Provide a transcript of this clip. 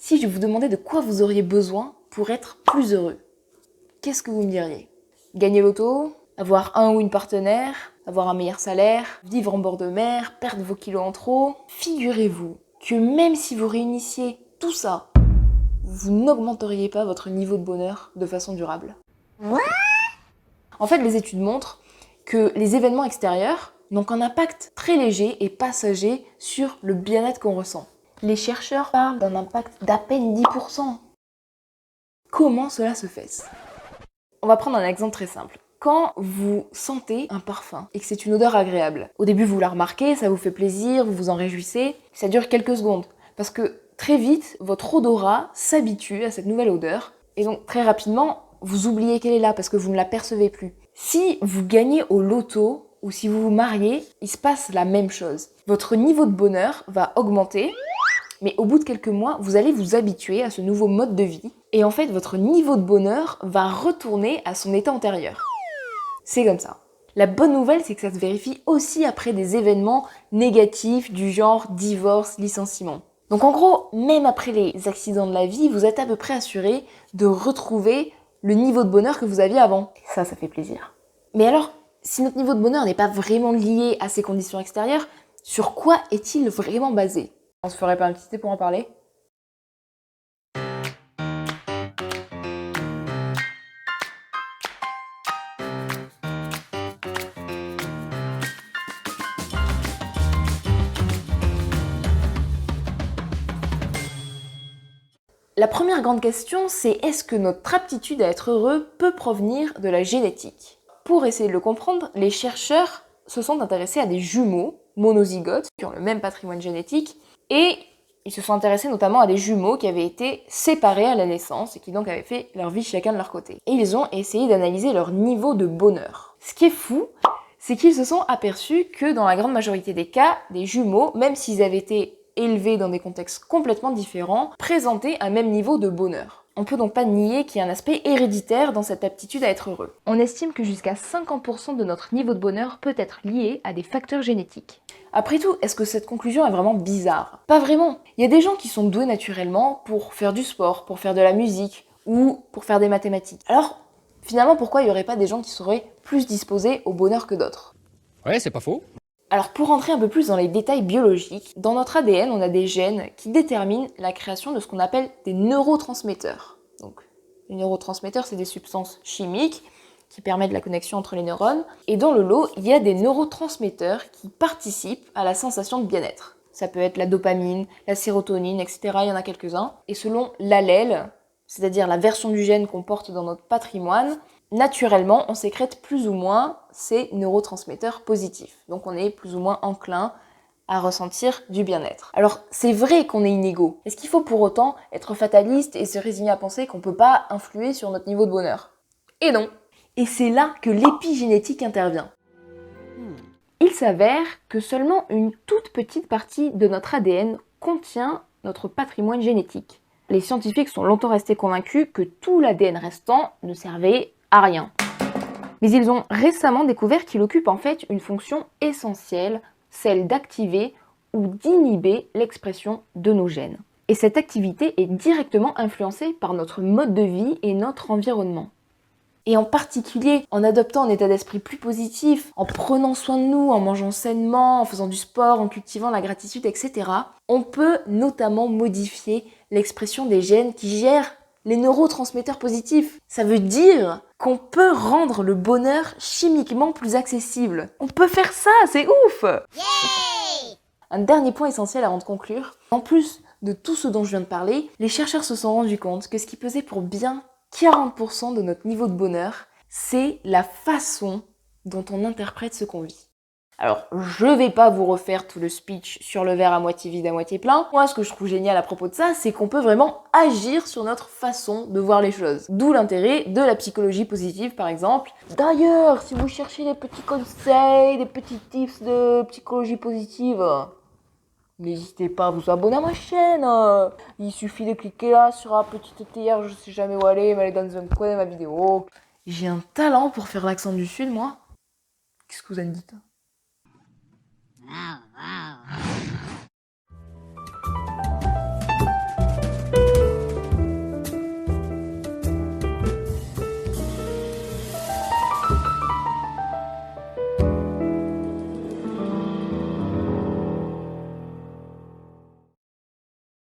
Si je vous demandais de quoi vous auriez besoin pour être plus heureux, qu'est-ce que vous me diriez? Gagner l'auto, avoir un ou une partenaire, avoir un meilleur salaire, vivre en bord de mer, perdre vos kilos en trop. Figurez-vous que même si vous réunissiez tout ça, vous n'augmenteriez pas votre niveau de bonheur de façon durable. En fait, les études montrent que les événements extérieurs n'ont qu'un impact très léger et passager sur le bien-être qu'on ressent. Les chercheurs parlent d'un impact d'à peine 10%. Comment cela se fait? On va prendre un exemple très simple. Quand vous sentez un parfum et que c'est une odeur agréable, au début vous la remarquez, ça vous fait plaisir, vous vous en réjouissez, ça dure quelques secondes. Parce que très vite, votre odorat s'habitue à cette nouvelle odeur et donc très rapidement, vous oubliez qu'elle est là parce que vous ne la percevez plus. Si vous gagnez au loto ou si vous vous mariez, il se passe la même chose. Votre niveau de bonheur va augmenter, mais au bout de quelques mois, vous allez vous habituer à ce nouveau mode de vie et en fait, votre niveau de bonheur va retourner à son état antérieur. C'est comme ça. La bonne nouvelle, c'est que ça se vérifie aussi après des événements négatifs du genre divorce, licenciement. Donc en gros, même après les accidents de la vie, vous êtes à peu près assuré de retrouver le niveau de bonheur que vous aviez avant. Ça fait plaisir. Mais alors, si notre niveau de bonheur n'est pas vraiment lié à ces conditions extérieures, sur quoi est-il vraiment basé? On se ferait pas un petit thé pour en parler? La première grande question, c'est est-ce que notre aptitude à être heureux peut provenir de la génétique? Pour essayer de le comprendre, les chercheurs se sont intéressés à des jumeaux monozygotes qui ont le même patrimoine génétique et ils se sont intéressés notamment à des jumeaux qui avaient été séparés à la naissance et qui donc avaient fait leur vie chacun de leur côté. Et ils ont essayé d'analyser leur niveau de bonheur. Ce qui est fou, c'est qu'ils se sont aperçus que dans la grande majorité des cas, des jumeaux, même s'ils avaient été élevés dans des contextes complètement différents, présentaient un même niveau de bonheur. On peut donc pas nier qu'il y a un aspect héréditaire dans cette aptitude à être heureux. On estime que jusqu'à 50% de notre niveau de bonheur peut être lié à des facteurs génétiques. Après tout, est-ce que cette conclusion est vraiment bizarre? Pas vraiment. Il y a des gens qui sont doués naturellement pour faire du sport, pour faire de la musique ou pour faire des mathématiques. Alors, finalement, pourquoi il n'y aurait pas des gens qui seraient plus disposés au bonheur que d'autres? Ouais, c'est pas faux. Alors pour rentrer un peu plus dans les détails biologiques, dans notre ADN, on a des gènes qui déterminent la création de ce qu'on appelle des neurotransmetteurs. Donc les neurotransmetteurs, c'est des substances chimiques qui permettent la connexion entre les neurones. Et dans le lot, il y a des neurotransmetteurs qui participent à la sensation de bien-être. Ça peut être la dopamine, la sérotonine, etc. Il y en a quelques-uns. Et selon l'allèle, c'est-à-dire la version du gène qu'on porte dans notre patrimoine, naturellement, on sécrète plus ou moins ces neurotransmetteurs positifs. Donc on est plus ou moins enclin à ressentir du bien-être. Alors c'est vrai qu'on est inégaux. Est-ce qu'il faut pour autant être fataliste et se résigner à penser qu'on ne peut pas influer sur notre niveau de bonheur? Et non. Et c'est là que l'épigénétique intervient. Il s'avère que seulement une toute petite partie de notre ADN contient notre patrimoine génétique. Les scientifiques sont longtemps restés convaincus que tout l'ADN restant ne servait à rien. Mais ils ont récemment découvert qu'il occupe en fait une fonction essentielle, celle d'activer ou d'inhiber l'expression de nos gènes. Et cette activité est directement influencée par notre mode de vie et notre environnement. Et en particulier, en adoptant un état d'esprit plus positif, en prenant soin de nous, en mangeant sainement, en faisant du sport, en cultivant la gratitude, etc., on peut notamment modifier l'expression des gènes qui gèrent les neurotransmetteurs positifs. Ça veut dire qu'on peut rendre le bonheur chimiquement plus accessible. On peut faire ça, c'est ouf! Yay! Un dernier point essentiel avant de conclure. En plus de tout ce dont je viens de parler, les chercheurs se sont rendus compte que ce qui pesait pour bien 40% de notre niveau de bonheur, c'est la façon dont on interprète ce qu'on vit. Alors, je vais pas vous refaire tout le speech sur le verre à moitié vide, à moitié plein. Moi, ce que je trouve génial à propos de ça, c'est qu'on peut vraiment agir sur notre façon de voir les choses. D'où l'intérêt de la psychologie positive, par exemple. D'ailleurs, si vous cherchez des petits conseils, des petits tips de psychologie positive, n'hésitez pas à vous abonner à ma chaîne. Il suffit de cliquer là sur la petite étayère, je sais jamais où aller, mais aller dans un coin de ma vidéo. J'ai un talent pour faire l'accent du sud, moi. Qu'est-ce que vous en dites? Wow, wow.